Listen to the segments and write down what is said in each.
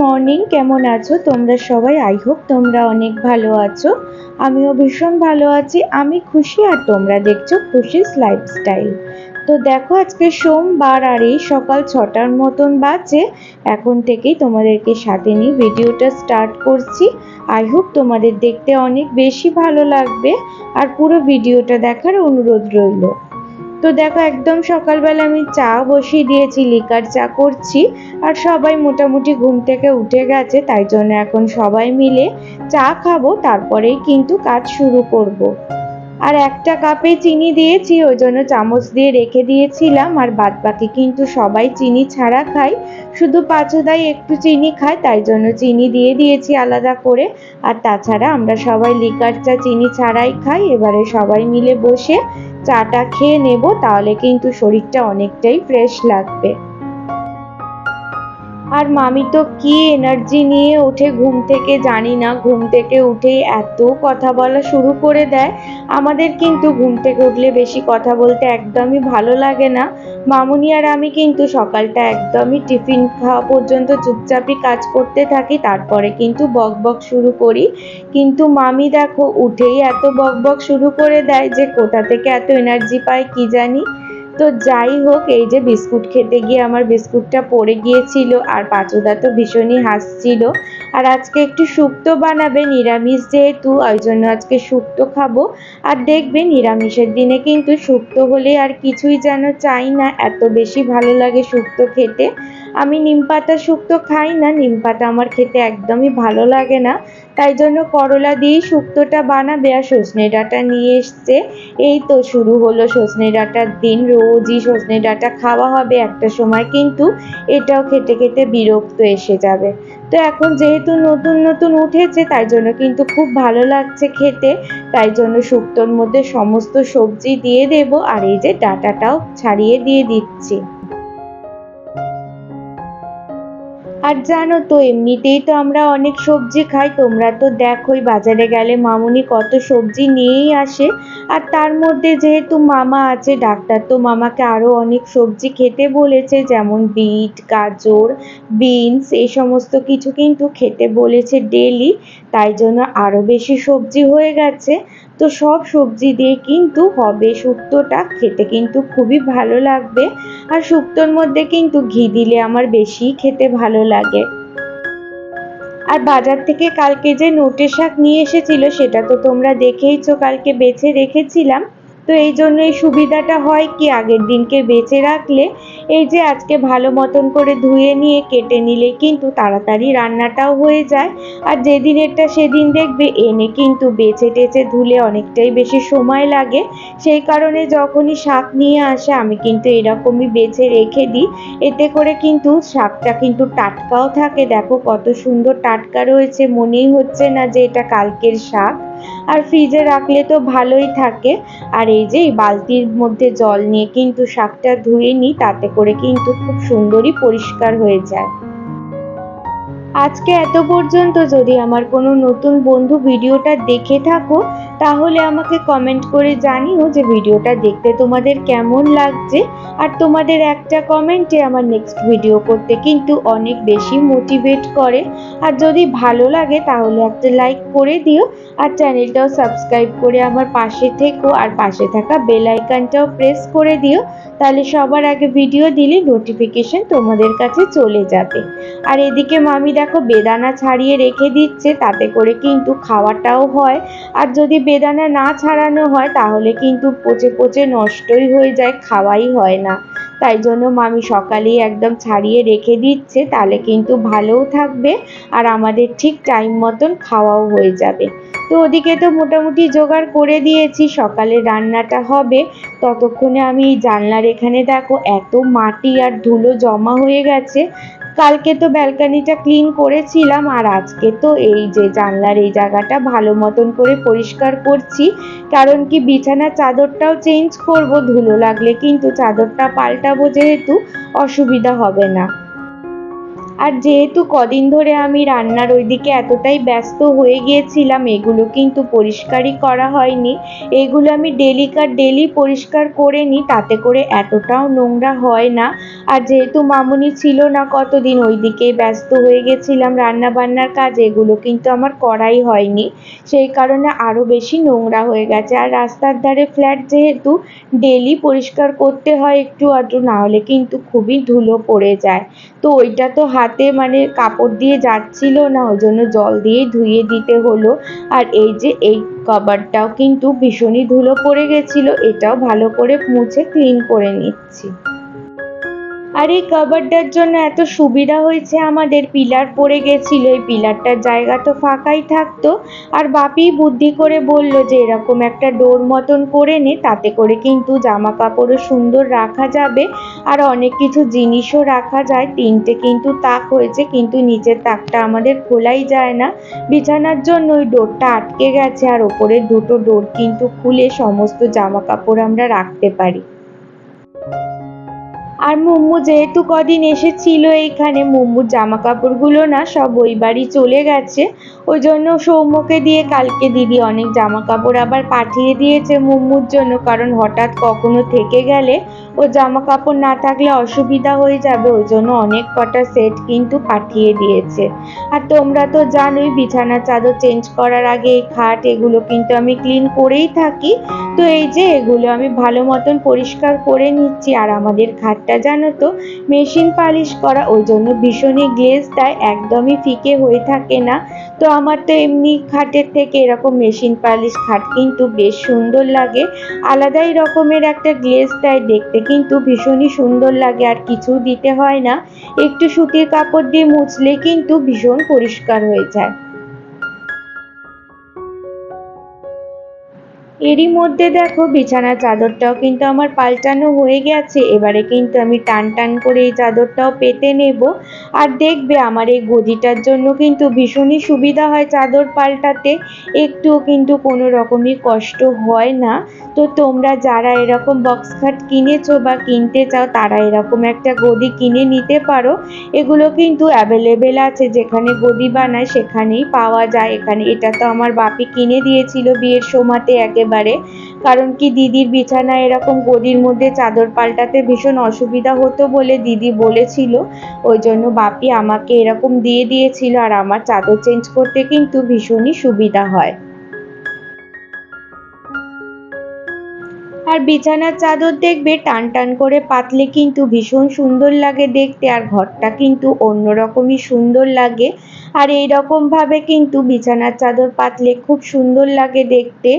Morning, কেমন আছো তোমরা সবাই? আই হোপ তোমরা অনেক ভালো আছো। আমিও ভীষণ ভালো আছি। আমি খুশি আর তোমরা দেখছো খুশিস লাইফস্টাইল। তো দেখো, আজকে সোমবার আর এই সকাল 6টার মতন বাজে। এখন থেকেই তোমাদেরকে সাথে নিয়ে ভিডিওটা স্টার্ট করছি। আই হোপ তোমাদের দেখতে অনেক বেশি ভালো লাগবে আর পুরো ভিডিওটা দেখার অনুরোধ রইল। তো দেখো, একদম সকালবেলা আমি চা বসিয়ে দিয়েছি, লিকার চা করছি। আর সবাই মোটামুটি ঘুম থেকে উঠে গেছে, তাই জন্য এখন সবাই মিলে চা খাবো, তারপরেই কিন্তু কাজ শুরু করব। আর একটা কাপে চিনি দিয়েছি, ওই জন্য চামচ দিয়ে রেখে দিয়েছিলাম। আর বাদ বাকি কিন্তু সবাই চিনি ছাড়া খায়, শুধু পাঁচুদাই একটু চিনি খায়, তাই জন্য চিনি দিয়ে দিয়েছি আলাদা করে। আর তাছাড়া আমরা সবাই লিকার চা চিনি ছাড়াই খাই। এবারে সবাই মিলে বসে চাটা খেয়ে নেব, তাহলে কিন্তু শরীরটা অনেকটাই ফ্রেশ লাগবে। আর মামি তো কি এনার্জি নিয়ে ওঠে ঘুম থেকে জানি না, ঘুম থেকে উঠেই এত কথা বলা শুরু করে দেয়। আমাদের কিন্তু ঘুম থেকে উঠলে বেশি কথা বলতে একদমই ভালো লাগে না। মামুনি আর আমি কিন্তু সকালটা একদমই টিফিন খাওয়া পর্যন্ত চুপচাপই কাজ করতে থাকি, তারপরে কিন্তু বকবক শুরু করি। কিন্তু মামি দেখো উঠেই এত বকবক শুরু করে দেয় যে কোথা থেকে এত এনার্জি পায় কি জানি। তো যাই হোক, এই যে বিস্কুট খেতে গিয়ে আমার বিস্কুটটা পড়ে গিয়েছিল, আর পাঁচুদা তো ভীষণই হাসছিল। আর আজকে একটু শুক্তো বানাবে, নিরামিষ যেহেতু, ওই জন্য আজকে শুক্তো খাবো। আর দেখবে নিরামিষের দিনে কিন্তু শুক্তো হলে আর কিছুই যেন চাই না, এত বেশি ভালো লাগে শুক্তো খেতে। আমি নিমপাতা শুক্তো খাই না, নিমপাতা আমার খেতে একদমই ভালো লাগে না। তাই জন্য করলা দিয়েই শুক্তোটা বানাবে। আর সজনে ডাঁটা নিয়ে এসছে। এই তো শুরু হলো সজনে ডাঁটার দিন, রোজই সজনে ডাঁটা খাওয়া হবে একটা সময়, কিন্তু এটাও খেতে খেতে বিরক্ত এসে যাবে। তো এখন যেহেতু নতুন নতুন উঠেছে, তাই জন্য কিন্তু খুব ভালো লাগছে খেতে। তাই জন্য শুক্তোর মধ্যে সমস্ত সবজি দিয়ে দেব, আর এই যে ডাঁটাটাও ছাড়িয়ে দিয়ে দিচ্ছি। আর জানো তো, এমনিতেই তো আমরা অনেক সবজি খাই, তোমরা তো দেখোই বাজারে গেলে মামুনি কত সবজি নিয়েই আসে। আর তার মধ্যে যেহেতু মামা আছে, ডাক্তার তো মামাকে আরো অনেক সবজি খেতে বলেছে, যেমন বিট, গাজর, বিনস, এই সমস্ত কিছু কিন্তু খেতে বলেছে ডেলি। তাই জন্য আরো বেশি সবজি হয়ে গেছে। তো সব সবজি দিয়ে কিন্তু হবে শুক্তোটা, খেতে কিন্তু খুবই ভালো লাগবে। আর শুক্তোর মধ্যে কিন্তু ঘি দিলে আমার বেশি খেতে ভালো লাগে। আর বাজার থেকে কালকে যে নোটে শাক নিয়ে এসেছিল, সেটা তো তোমরা দেখেইছো, কালকে বেছে রেখেছিলাম। তো এই জন্য এই সুবিধাটা হয় কি, আগের দিনকে বেছে রাখলে এই যে আজকে ভালো মতন করে ধুয়ে নিয়ে কেটে নিলে কিন্তু তাড়াতাড়ি রান্নাটাও হয়ে যায়। আর যেদিনেরটা সেদিন দেখবে এনে কিন্তু বেছে টেছে ধুলে অনেকটাই বেশি সময় লাগে। সেই কারণে যখনই শাক নিয়ে আসে আমি কিন্তু এরকমই বেছে রেখে দিই। এতে করে কিন্তু শাকটা কিন্তু টাটকাও থাকে। দেখো কত সুন্দর টাটকা রয়েছে, মনেই হচ্ছে না যে এটা কালকের শাক। আর ফ্রিজে রাখলে তো ভালোই থাকে। আর এই যে বালতির মধ্যে জল নিয়ে কিন্তু শাকটা ধুয়ে নিই, তাতে করে কিন্তু খুব সুন্দরই পরিষ্কার হয়ে যায়। আজকে এত পর্যন্ত যদি আমার কোনো নতুন বন্ধু ভিডিওটা দেখে থাকো, তাহলে আমাকে কমেন্ট করে জানিও যে ভিডিওটা দেখতে তোমাদের কেমন লাগছে। আর তোমাদের একটা কমেন্টে আমার নেক্সট ভিডিও করতে কিন্তু অনেক বেশি মোটিভেট করে। আর যদি ভালো লাগে তাহলে একটা লাইক করে দিও। আর চ্যানেলটাও সাবস্ক্রাইব করে আমার পাশে থেকো, আর পাশে থাকা বেল আইকনটাও প্রেস করে দিও। তাহলে সবার আগে ভিডিও দিলে নোটিফিকেশন তোমাদের কাছে চলে যাবে। আর এদিকে মামি দেখো বেদানা ছাড়িয়ে রেখে দিচ্ছে, তাতে করে কিন্তু খাওয়াটাও হয়। আর যদি বেদানা না ছাড়ানো হয় তাহলে কিন্তু পচে পচে নষ্টই হয়ে যায়, খাওয়াই হয় না। তাই জন্য মামি সকালেই একদম ছাড়িয়ে রেখে দিচ্ছে, তাহলে কিন্তু ভালোও থাকবে আর আমাদের ঠিক টাইম মতন খাওয়াও হয়ে যাবে। তো ওদিকে তো মোটামুটি জোগাড় করে দিয়েছি, সকালে রান্নাটা হবে। ততক্ষণে আমি জানলার এখানে দেখো এত মাটি আর ধুলো জমা হয়ে গেছে। কালকে তো ব্যালকনিটা ক্লিন করেছিলাম, আর আজকে তো এই যে জানলার এই জায়গাটা ভালো মতন করে পরিষ্কার করছি। কারণ কি, বিছানার চাদরটাও চেঞ্জ করব, ধুলো লাগলে কিন্তু চাদরটা পাল্টাবো, যেহেতু অসুবিধা হবে না। আর যেহেতু কদিন ধরে আমি রান্নার ওইদিকে এতটাই ব্যস্ত হয়ে গিয়েছিলাম, এগুলো কিন্তু পরিষ্কারই করা হয়নি। এগুলো আমি ডেলি পরিষ্কার করে নিই, তাতে করে এতটাও নোংরা হয় না। আর যেহেতু মামুনি ছিল না কতদিন, ওইদিকেই ব্যস্ত হয়ে গেছিলাম রান্না বান্নার কাজে, এগুলো কিন্তু আমার করাই হয়নি। সেই কারণে আরও বেশি নোংরা হয়ে গেছে। আর রাস্তার ধারে ফ্ল্যাট যেহেতু, ডেলি পরিষ্কার করতে হয় একটু আধটু, না হলে কিন্তু খুবই ধুলো পড়ে যায়। তো ওইটা তো হাতে মানে কাপড় দিয়ে যাচ্ছিল না, ওই জন্য জল দিয়েই ধুয়ে দিতে হলো। আর এই যে এই কভারটাও কিন্তু ভীষণই ধুলো পড়ে গেছিল, এটাও ভালো করে মুছে ক্লিন করে নিচ্ছি। আর এই কাভারটার জন্য এত সুবিধা হয়েছে আমাদের, পিলার পড়ে গেছিল, এই পিলারটার জায়গা তো ফাঁকাই থাকতো। আর বাপি বুদ্ধি করে বলল যে এরকম একটা ডোর মতন করে নে, তাতে করে কিন্তু জামা কাপড়ও সুন্দর রাখা যাবে আর অনেক কিছু জিনিসও রাখা যায়। তিনটে কিন্তু তাক হয়েছে, কিন্তু নিচের তাকটা আমাদের খোলাই যায় না, বিছানার জন্য ওই ডোরটা আটকে গেছে। আর ওপরের দুটো ডোর কিন্তু খুলে সমস্ত জামা কাপড় আমরা রাখতে পারি। আর মুম্মু যেহেতু কদিন এসেছিল এইখানে, মুম্মুর জামা কাপড়গুলো না সব ওই বাড়ি চলে গেছে। ওই জন্য সৌম্যকে দিয়ে কালকে দিদি অনেক জামা কাপড় আবার পাঠিয়ে দিয়েছে মুম্মুর জন্য, কারণ হঠাৎ কখনো থেকে গেলে ও জামা কাপড় না থাকলে অসুবিধা হয়ে যাবে, ওই জন্য অনেক কটা সেট কিন্তু পাঠিয়ে দিয়েছে। আর তোমরা তো জানোই বিছানার চাদর চেঞ্জ করার আগে এই খাট এগুলো কিন্তু আমি ক্লিন করেই থাকি। তো এই যে এগুলো আমি ভালো মতন পরিষ্কার করে নিচ্ছি। আর আমাদের খাটটা জানো তো মেশিন পালিশ করা, ওই জন্য ভীষণই গ্লেজ দেয়, একদমই ফিকে হয়ে থাকে না। তো আমার তো এমনি খাটের থেকে এরকম মেশিন পালিশ খাট কিন্তু বেশ সুন্দর লাগে, আলাদাই রকমের একটা গ্লেজ দেয়, দেখতে কিন্তু ভীষণই সুন্দর লাগে। আর কিছু দিতে হয় না, একটু সুতির কাপড় দিয়ে মুছলে কিন্তু ভীষণ পরিষ্কার হয়ে যায়। এরই মধ্যে দেখো বিছানার চাদরটাও কিন্তু আমার পাল্টানো হয়ে গেছে, এবারে কিন্তু আমি টান টান করে এই চাদরটাও পেতে নেব। আর দেখবে আমার এই গদিটার জন্য কিন্তু ভীষণই সুবিধা হয় চাদর পাল্টাতে, একটুও কিন্তু কোনো রকমই কষ্ট হয় না। তো তোমরা যারা এরকম বক্স খাট কিনেছো বা কিনতে চাও, তারা এরকম একটা গদি কিনে নিতে পারো। এগুলো কিন্তু অ্যাভেলেবেল আছে, যেখানে গদি বানায় সেখানেই পাওয়া যায়। এখানে এটা তো আমার বাপি কিনে দিয়েছিল বিয়ের সময়তে একেবারে, কারণ কি দিদির বিছানায় এরকম গদির মধ্যে চাদর পাল্টাতে ভীষণ অসুবিধা হতো বলে দিদি বলেছিল, ওই জন্য বাপি আমাকে এরকম দিয়ে দিয়েছিল। আর আমার চাদর চেঞ্জ করতে কিন্তু ভীষণই সুবিধা হয়। আর বিছানার চাদর দেখবে টান টান করে পাতলে কিন্তু ভীষণ সুন্দর লাগে দেখতে, আর ঘরটা কিন্তু অন্যরকমই সুন্দর লাগে। আর এইরকমভাবে কিন্তু বিছানার চাদর পাতলে খুব সুন্দর লাগে দেখতে।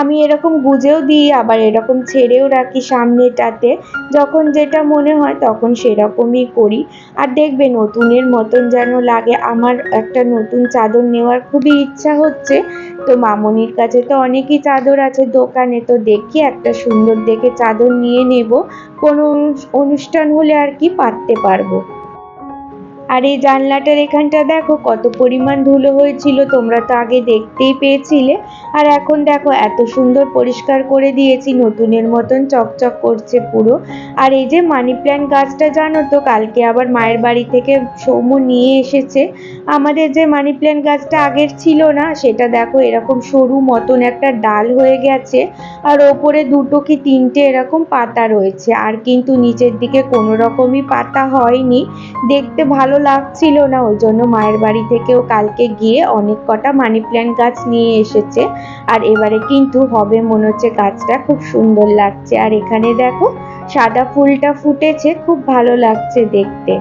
আমি এরকম গুজেও দিই, আবার এরকম ছেড়েও রাখি সামনেটাতে, যখন যেটা মনে হয় তখন সেরকমই করি। আর দেখবে নতুনের মতন যেন লাগে। আমার একটা নতুন চাদর নেওয়ার খুবই ইচ্ছা হচ্ছে। তো মামনির কাছে তো অনেকই চাদর আছে দোকানে, তো দেখি একটা সুন্দর দেখে চাদর নিয়ে নেব, কোনো অনুষ্ঠান হলে আর কি পাততে পারবো। আর এই জানলাটার এখানটা দেখো কত পরিমাণ ধুলো হয়েছিল, তোমরা তো আগে দেখতেই পেয়েছিলে। আর এখন দেখো এত সুন্দর পরিষ্কার করে দিয়েছি, নতুনের মতন চকচক করছে পুরো। আর এই যে মানি প্ল্যান্ট গাছটা জানো তো, কালকে আবার মায়ের বাড়ি থেকে সৌম্য নিয়ে এসেছে। আমাদের যে মানি প্ল্যান্ট গাছটা আগের ছিল না, সেটা দেখো এরকম সরু মতন একটা ডাল হয়ে গেছে, আর ওপরে দুটো কি তিনটে এরকম পাতা রয়েছে, আর কিন্তু নিচের দিকে কোনো রকমই পাতা হয়নি, দেখতে ভালো লাগছিল না। ওই জন্য মায়ের বাড়ি থেকেও কালকে গিয়ে অনেক কটা মানি প্ল্যান্ট গাছ নিয়ে এসেছে। আর এবারে কিন্তু হবে মনে হচ্ছে, গাছটা খুব সুন্দর লাগছে। আর এখানে দেখো সাদা ফুলটা ফুটেছে, খুব ভালো লাগছে দেখতে।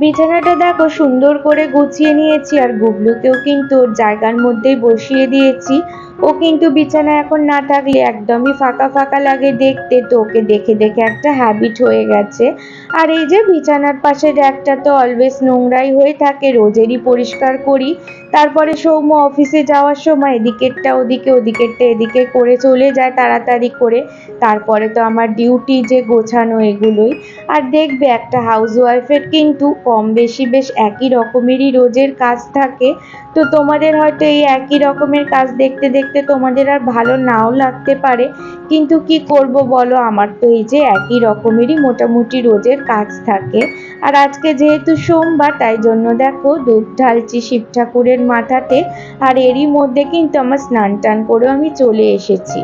বিছানাটা দেখো সুন্দর করে গুছিয়ে নিয়েছি, আর গুবলুকেও কিন্তু ওর জায়গার মধ্যেই বসিয়ে দিয়েছি। ও কিন্তু বিছানা এখন না থাকলে একদমই ফাঁকা ফাঁকা লাগে দেখতে, তো ওকে দেখে দেখে একটা হ্যাবিট হয়ে গেছে। আর এই যে বিছানার পাশে র্যাকটা তো অলওয়েজ নোংরাই হয়ে থাকে, রোজেরই পরিষ্কার করি, তারপরে সৌম্য অফিসে যাওয়ার সময় এদিকেরটা ওদিকে ওদিকেরটা এদিকে করে চলে যায় তাড়াতাড়ি করে। তারপরে তো আমার ডিউটি যে গোছানো এগুলোই। আর দেখবে একটা হাউসওয়াইফের কিন্তু কম বেশি বেশ একই রকমেরই রোজের কাজ থাকে। তো তোমাদের হয়তো এই একই রকমের কাজ দেখতে দেখতে তোমাদের আর ভালো নাও লাগতে পারে, কিন্তু কি করব বলো, আমার তো এই যে একই রকমেরই মোটামুটি রোজের কাজ থাকে। আর আজকে যেহেতু সোমবার তাই জন্য দেখো দুধ ঢালছি শিব ঠাকুরের মাথাতে, আর এরই মধ্যে কিন্তু আমার স্নান টান করে আমি চলে এসেছি।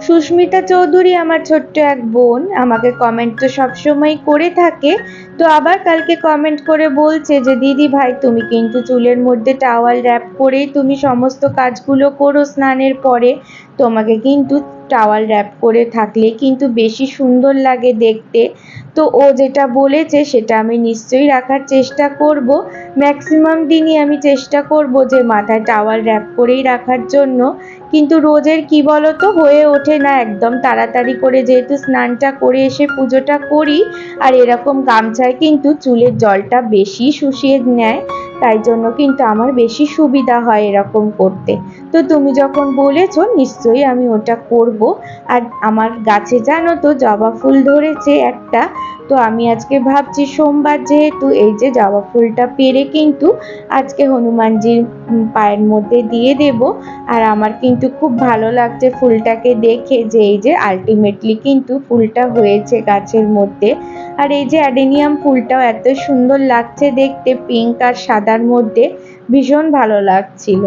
সুস্মিতা চৌধুরী আমার ছোট্ট এক বোন আমাকে কমেন্ট তো সবসময় করে থাকে, তো আবার কালকে কমেন্ট করে বলছে যে দিদি ভাই তুমি কিন্তু চুলের মধ্যে টাওয়াল র্যাপ করেই তুমি সমস্ত কাজগুলো করো স্নানের পরে, তোমাকে কিন্তু টাওয়াল র্যাপ করে থাকলে কিন্তু বেশি সুন্দর লাগে দেখতে। তো ও যেটা বলেছে সেটা আমি নিশ্চয়ই রাখার চেষ্টা করব। ম্যাক্সিমাম দিনই আমি চেষ্টা করব যে মাথায় টাওয়াল র্যাপ করেই রাখার জন্য, কিন্তু রোজের কি বলতো হয়ে ওঠে না একদম তাড়াতাড়ি করে, যেহেতু স্নানটা করে এসে পুজোটা করি আর এরকম গামছায় কিন্তু চুলের জলটা বেশি শুষিয়ে নেয়, তাই জন্য কিন্তু আমার বেশি সুবিধা হয় এরকম করতে। তো তুমি যখন বলেছো নিশ্চয়ই আমি ওটা করব। আর আমার গাছে জানো তো জবা ফুল ধরেছে একটা, তো আমি আজকে ভাবছি সোমবার যেহেতু এই যে জবা ফুলটা পেরে কিন্তু আজকে হনুমানজির পায়ের মধ্যে দিয়ে দেব। আর আমার কিন্তু খুব ভালো লাগছে ফুলটাকে দেখে যে এই যে আলটিমেটলি কিন্তু ফুলটা হয়েছে গাছের মধ্যে। আর এই যে অ্যাডেনিয়াম ফুলটাও এত সুন্দর লাগছে দেখতে, পিঙ্ক আর সাদার মধ্যে, ভীষণ ভালো লাগছিল।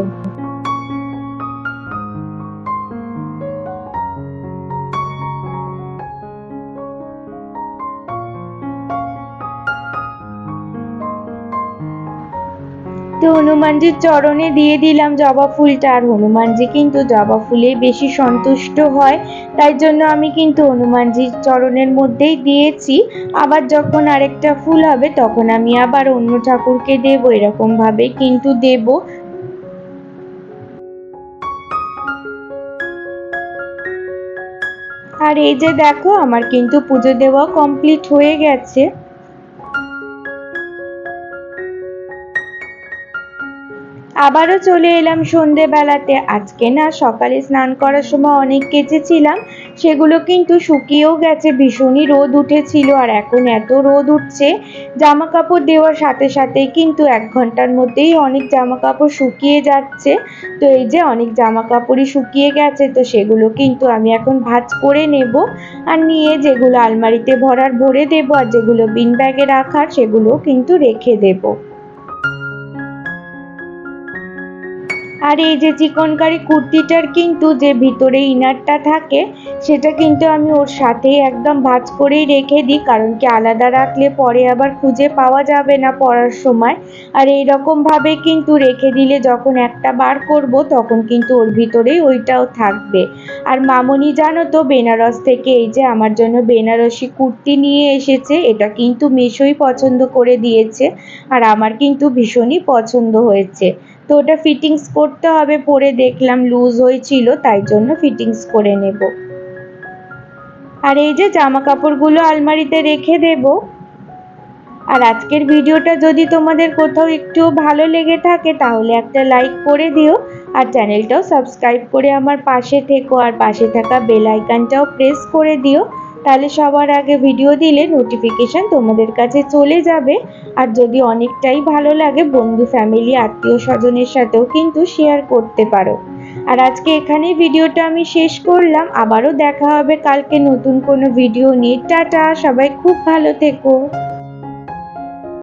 তো হনুমানজির চরণে দিয়ে দিলাম জবা ফুলটা, আর হনুমানজি কিন্তু জবা ফুলেই বেশি সন্তুষ্ট হয়, তাই জন্য আমি কিন্তু হনুমানজির চরণের মধ্যেই দিয়েছি। আবার যখন আরেকটা ফুল হবে তখন আমি আবার অন্য ঠাকুরকে দেবো, এরকম ভাবে কিন্তু দেব। আর এই যে দেখো আমার কিন্তু পুজো দেওয়া কমপ্লিট হয়ে গেছে। আবারও চলে এলাম সন্ধেবেলাতে। আজকে না সকালে স্নান করার সময় অনেক কেচেছিলাম, সেগুলো কিন্তু শুকিয়েও গেছে, ভীষণই রোদ উঠেছিল আর এখন এত রোদ উঠছে, জামা কাপড় দেওয়ার সাথে সাথেই কিন্তু 1 ঘন্টার মধ্যেই অনেক জামা কাপড় শুকিয়ে যাচ্ছে। তো এই যে অনেক জামা কাপড়ই শুকিয়ে গেছে, তো সেগুলো কিন্তু আমি এখন ভাঁজ করে নেব, আর নিয়ে যেগুলো আলমারিতে ভরার ভরে দেবো, আর যেগুলো বিন ব্যাগে রাখার সেগুলো কিন্তু রেখে দেবো। আর এই যে চিকনকারি কুর্তিটার কিন্তু যে ভিতরে ইনারটা থাকে সেটা কিন্তু আমি ওর সাথেই একদম ভাঁজ করেই রেখে দিই, কারণ কি আলাদা রাখলে পরে আবার খুঁজে পাওয়া যাবে না পরার সময়। আর এই রকম ভাবে কিন্তু রেখে দিলে যখন একটা বার করব তখন কিন্তু ওর ভিতরেই ওইটাও থাকবে। আর মামনি জানো তো বেনারস থেকে এই যে আমার জন্য বেনারসি কুর্তি নিয়ে এসেছে, এটা কিন্তু মিশোই পছন্দ করে দিয়েছে আর আমার কিন্তু ভীষণই পছন্দ হয়েছে। তো ওটা ফিটিংস করতে হবে, পরে দেখলাম লুজ হয়েছিল তাই জন্য ফিটিংস করে নেব। আর এই যে জামা কাপড়গুলো আলমারিতে রেখে দেব। আর আজকের ভিডিওটা যদি তোমাদের কোথাও একটু ভালো লেগে থাকে তাহলে একটা লাইক করে দিও, আর চ্যানেলটাও সাবস্ক্রাইব করে আমার পাশে থেকো, আর পাশে থাকা বেল আইকনটাও প্রেস করে দিও, তাহলে সবার আগে ভিডিও দিলে নোটিফিকেশন তোমাদের কাছে চলে যাবে। আর যদি অনেকটাই ভালো লাগে বন্ধু ফ্যামিলি আত্মীয় স্বজনের সাথেও কিন্তু শেয়ার করতে পারো। আর আজকে এখানেই ভিডিওটা আমি শেষ করলাম, আবারও দেখা হবে কালকে নতুন কোনো ভিডিও নিয়ে। টাটা, সবাই খুব ভালো থেকো।